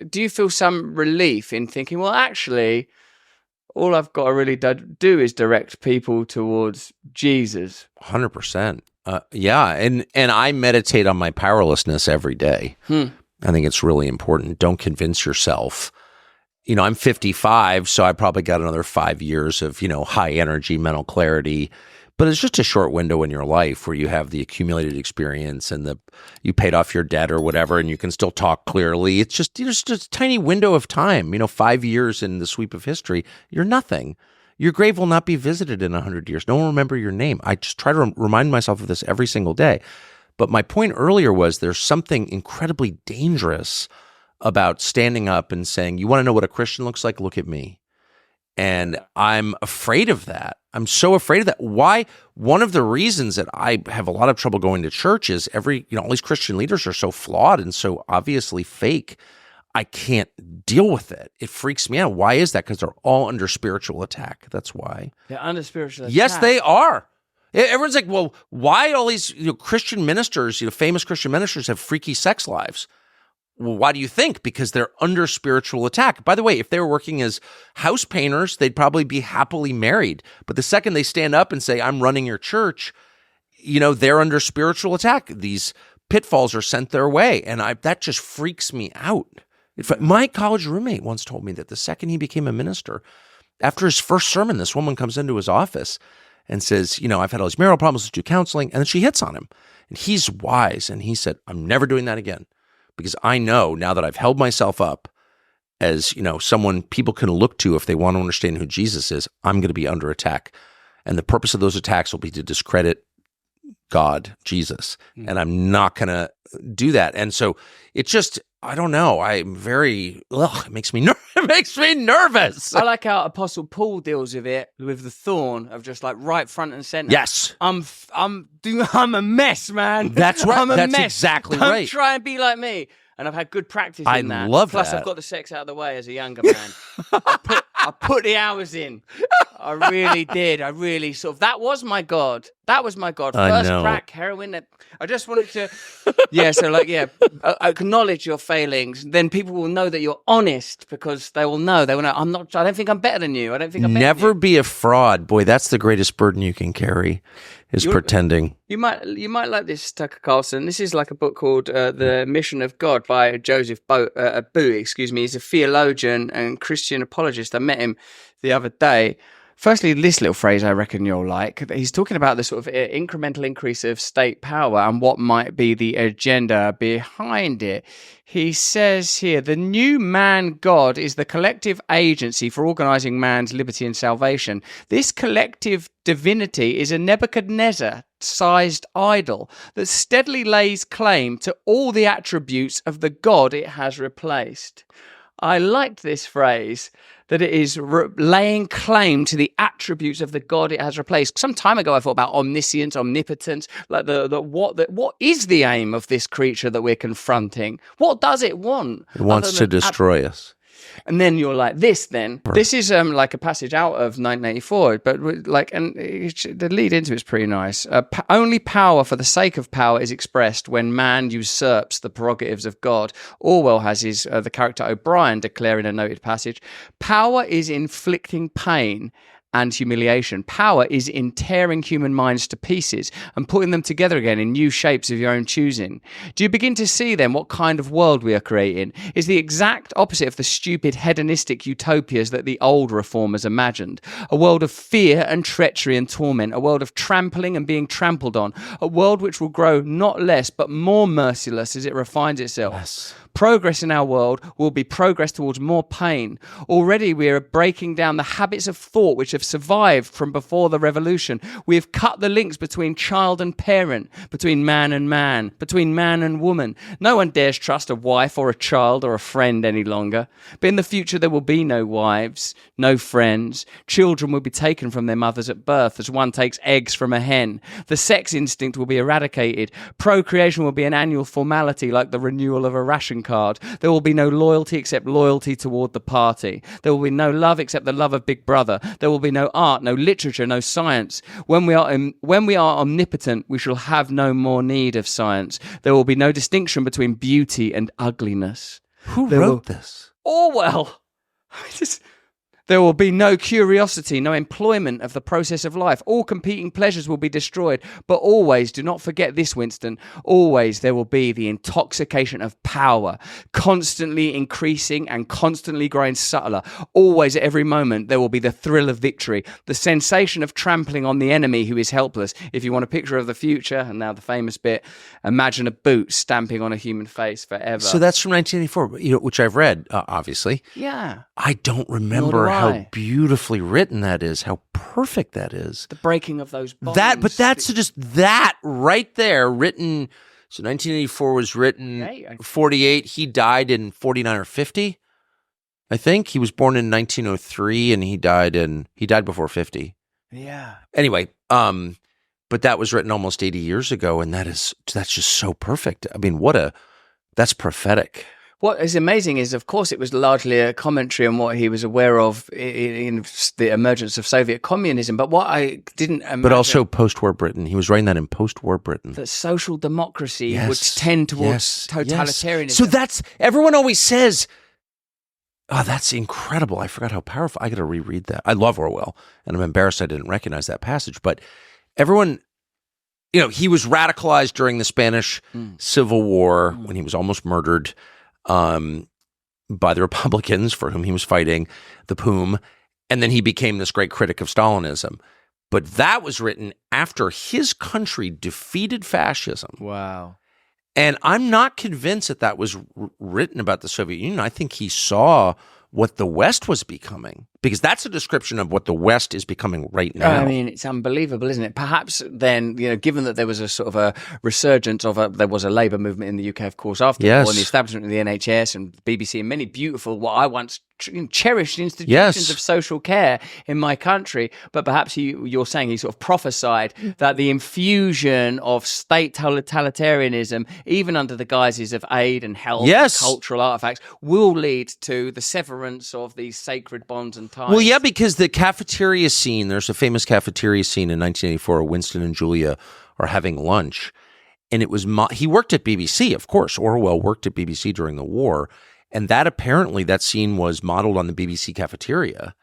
do you feel some relief in thinking, well, actually, all I've got to really do is direct people towards Jesus? 100%. Yeah, and I meditate on my powerlessness every day. I think it's really important. Don't convince yourself. I'm 55, so I probably got another 5 years of, high energy, mental clarity. But it's just a short window in your life where you have the accumulated experience and you paid off your debt or whatever, and you can still talk clearly. It's just a tiny window of time. 5 years in the sweep of history, you're nothing. Your grave will not be visited in 100 years. No one will remember your name. I just try to remind myself of this every single day. But my point earlier was there's something incredibly dangerous about standing up and saying, you want to know what a Christian looks like? Look at me. And I'm afraid of that. I'm so afraid of that. Why? One of the reasons that I have a lot of trouble going to church is all these Christian leaders are so flawed and so obviously fake. I can't deal with it. It freaks me out. Why is that? Because they're all under spiritual attack. That's why. They're under spiritual attack. Yes, they are. Everyone's like, well, why all these Christian ministers, famous Christian ministers have freaky sex lives? Well, why do you think? Because they're under spiritual attack. By the way, if they were working as house painters, they'd probably be happily married. But the second they stand up and say, I'm running your church, they're under spiritual attack. These pitfalls are sent their way. And that just freaks me out. In fact, my college roommate once told me that the second he became a minister, after his first sermon, this woman comes into his office and says, I've had all these marital problems, let's do counseling. And then she hits on him. And he's wise. And he said, I'm never doing that again. Because I know now that I've held myself up as, someone people can look to if they want to understand who Jesus is, I'm going to be under attack. And the purpose of those attacks will be to discredit God, Jesus. And I'm not going to do that. And so it's just, I don't know. I'm very, it makes me nervous. I like how Apostle Paul deals with it, with the thorn of just like right front and center. Yes. I'm a mess, man. That's right. I'm a That's mess. exactly Don't right. try and be like me. And I've had good practice in that. I love Plus, that. I've got the sex out of the way as a younger man. I put the hours in. I really did. I really that was my God. That was my God. First crack, heroin. I just wanted to, acknowledge your failings. Then people will know that you're honest because they will know. They will know, I don't think I'm better than you. I don't think I'm better than you. Never be a fraud. Boy, that's the greatest burden you can carry is pretending. You might like this, Tucker Carlson. This is like a book called The Mission of God by Joseph Bowie. He's a theologian and Christian apologist. I met him the other day. Firstly, this little phrase I reckon you'll like. He's talking about the sort of incremental increase of state power and what might be the agenda behind it. He says here, the new man God is the collective agency for organizing man's liberty and salvation. This collective divinity is a Nebuchadnezzar-sized idol that steadily lays claim to all the attributes of the God it has replaced. I liked this phrase, that it is laying claim to the attributes of the God it has replaced. Some time ago, I thought about omniscience, omnipotence, like what is the aim of this creature that we're confronting? What does it want? It wants to destroy us. And then you're like, this is like a passage out of 1984, but the lead into it's pretty nice. Only power for the sake of power is expressed when man usurps the prerogatives of God. Orwell has the character O'Brien declare in a noted passage, power is inflicting pain and humiliation. Power is in tearing human minds to pieces and putting them together again in new shapes of your own choosing. Do you begin to see then what kind of world we are creating? Is the exact opposite of the stupid hedonistic utopias that the old reformers imagined. A world of fear and treachery and torment, a world of trampling and being trampled on, a world which will grow not less but more merciless as it refines itself. Yes. Progress in our world will be progress towards more pain. Already we are breaking down the habits of thought which have survived from before the revolution. We have cut the links between child and parent, between man and man, between man and woman. No one dares trust a wife or a child or a friend any longer. But in the future there will be no wives, no friends. Children will be taken from their mothers at birth as one takes eggs from a hen. The sex instinct will be eradicated. Procreation will be an annual formality like the renewal of a ration card. There will be no loyalty except loyalty toward the party. There will be no love except the love of Big Brother. There will be no art, no literature, no science. When we are omnipotent, we shall have no more need of science. There will be no distinction between beauty and ugliness. Who There wrote will- this? Orwell. There will be no curiosity, no employment of the process of life. All competing pleasures will be destroyed. But always, do not forget this, Winston, always there will be the intoxication of power, constantly increasing and constantly growing subtler. Always, at every moment, there will be the thrill of victory, the sensation of trampling on the enemy who is helpless. If you want a picture of the future, and now the famous bit, imagine a boot stamping on a human face forever. So that's from 1984, which I've read, obviously. Yeah. I don't remember I. how beautifully written that is, how perfect that is. The breaking of those bonds. But that's just that right there, written. So 1984 was written, 48. He died in 49 or 50, I think. He was born in 1903, and he died before 50. Yeah. Anyway, but that was written almost 80 years ago, and that's just so perfect. I mean, that's prophetic. What is amazing is, of course, it was largely a commentary on what he was aware of in the emergence of Soviet communism. But what I didn't imagine... But also post-war Britain. He was writing that in post-war Britain. That social democracy would tend towards totalitarianism. So everyone always says, oh, that's incredible. I forgot how powerful. I got to reread that. I love Orwell, and I'm embarrassed I didn't recognize that passage. But everyone... he was radicalized during the Spanish Civil War when he was almost murdered by the Republicans for whom he was fighting, the POUM, and then he became this great critic of Stalinism. But that was written after his country defeated fascism. Wow. And I'm not convinced that was written about the Soviet Union. I think he saw what the West was becoming, because that's a description of what the West is becoming right now. I mean, it's unbelievable, isn't it? Perhaps then, given that there was a sort of a resurgence there was a labour movement in the UK, of course, after the war, and the establishment of the NHS and the BBC and many beautiful, what I once cherished institutions of social care in my country. But perhaps you're saying he sort of prophesied that the infusion of state totalitarianism, even under the guises of aid and help, cultural artifacts, will lead to the severance of these sacred bonds and ties. Well, yeah, because the cafeteria scene, there's a famous cafeteria scene in 1984 where Winston and Julia are having lunch. And it was he worked at BBC, of course. Orwell worked at BBC during the war. And that scene was modeled on the BBC cafeteria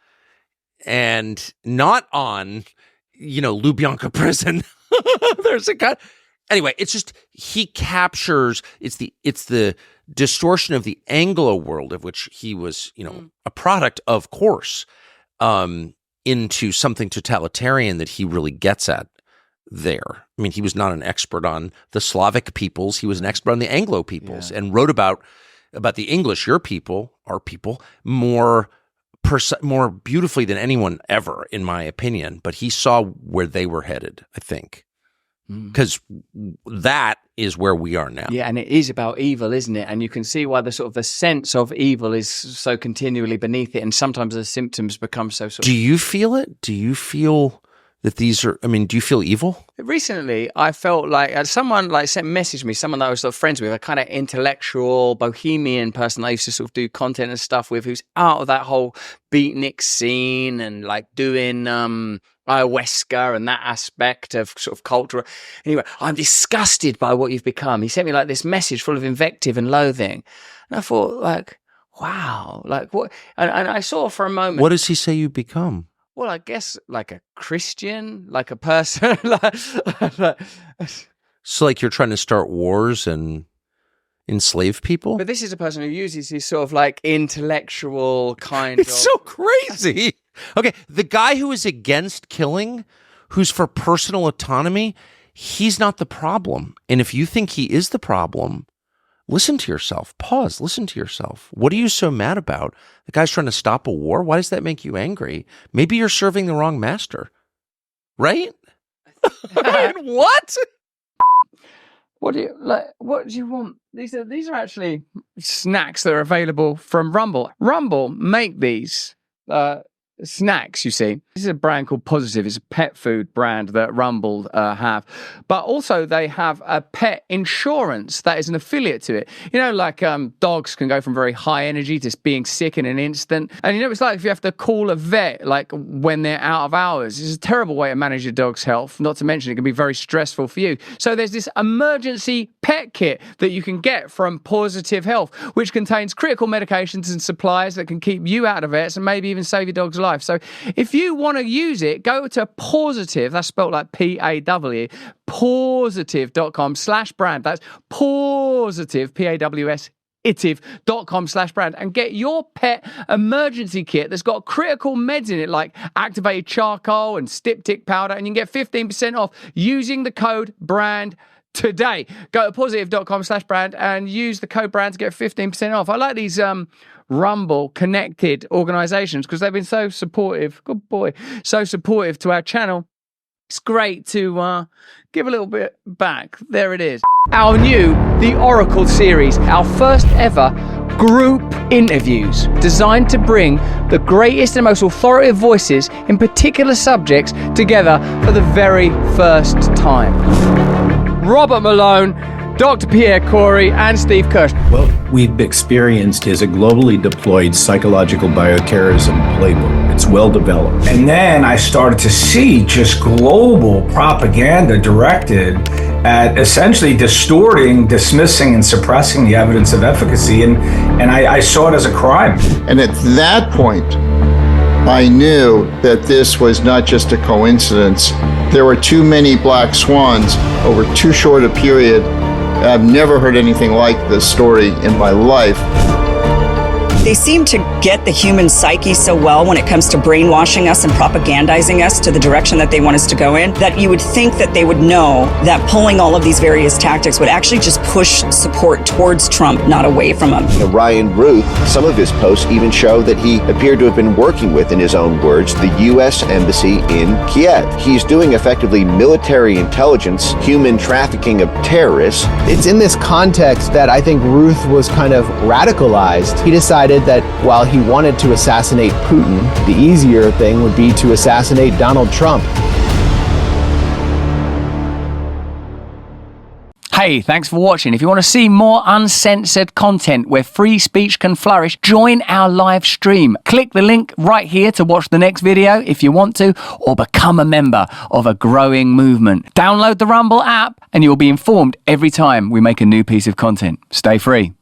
and not on, Lubyanka prison. There's a guy. Anyway, it's just, he captures, it's the distortion of the Anglo world of which he was, a product, of course, into something totalitarian that he really gets at there. I mean, he was not an expert on the Slavic peoples. He was an expert on the Anglo peoples and wrote about the English, your people, our people, more beautifully than anyone ever, in my opinion. But he saw where they were headed, I think, because that is where we are now. Yeah, and it is about evil, isn't it? And you can see why the sense of evil is so continually beneath it, and sometimes the symptoms become so. Do you feel it? Do you feel that these are? I mean, do you feel evil? Recently, I felt like someone messaged me, someone that I was sort of friends with, a kind of intellectual bohemian person I used to sort of do content and stuff with, who's out of that whole beatnik scene and doing ayahuasca and that aspect of sort of culture. Anyway, I'm disgusted by what you've become. He sent me this message full of invective and loathing, and I thought wow, what? And I saw for a moment. What does he say you become? Well, I guess a Christian, a person. So you're trying to start wars and enslave people? But this is a person who uses his sort of intellectual kind It's so crazy. Okay, the guy who is against killing, who's for personal autonomy, he's not the problem. And if you think he is the problem, listen to yourself. Pause. Listen to yourself. What are you so mad about? The guy's trying to stop a war? Why does that make you angry? Maybe you're serving the wrong master. Right? I mean, what? What do you want? These are actually snacks that are available from Rumble. Rumble make these snacks, you see. This is a brand called Positive. It's a pet food brand that Rumble have. But also they have a pet insurance that is an affiliate to it. You know, like dogs can go from very high energy to being sick in an instant. And you know, it's like if you have to call a vet, like when they're out of hours. It's a terrible way to manage your dog's health. Not to mention it can be very stressful for you. So there's this emergency pet kit that you can get from Positive Health, which contains critical medications and supplies that can keep you out of vets and maybe even save your dog's life. So if you want to use it, go to Positive, that's spelled like P-A-W, positive.com/brand. That's Positive, P-A-W-S, itive.com/brand, and get your pet emergency kit that's got critical meds in it like activated charcoal and styptic powder, and you can get 15% off using the code BRAND today. Go to positive.com/brand and use the code BRAND to get 15% off. I like these Rumble connected organizations because they've been so supportive. Good boy. So supportive to our channel. It's great to give a little bit back. There it is. Our new The Oracle series, our first ever group interviews designed to bring the greatest and most authoritative voices in particular subjects together for the very first time. Robert Malone, Dr. Pierre Corey, and Steve Kirsch. What we've experienced is a globally deployed psychological bioterrorism playbook. It's well developed. And then I started to see just global propaganda directed at essentially distorting, dismissing, and suppressing the evidence of efficacy. And I saw it as a crime. And at that point, I knew that this was not just a coincidence. There were too many black swans over too short a period. I've never heard anything like this story in my life. They seem to get the human psyche so well when it comes to brainwashing us and propagandizing us to the direction that they want us to go in, that you would think that they would know that pulling all of these various tactics would actually just push support towards Trump, not away from him. Ryan Ruth, some of his posts even show that he appeared to have been working with, in his own words, the U.S. Embassy in Kiev. He's doing effectively military intelligence, human trafficking of terrorists. It's in this context that I think Ruth was kind of radicalized. He decided that while he wanted to assassinate Putin, the easier thing would be to assassinate Donald Trump. Hey, thanks for watching. If you want to see more uncensored content where free speech can flourish, join our live stream. Click the link right here to watch the next video if you want to, or become a member of a growing movement. Download the Rumble app and you'll be informed every time we make a new piece of content. Stay free.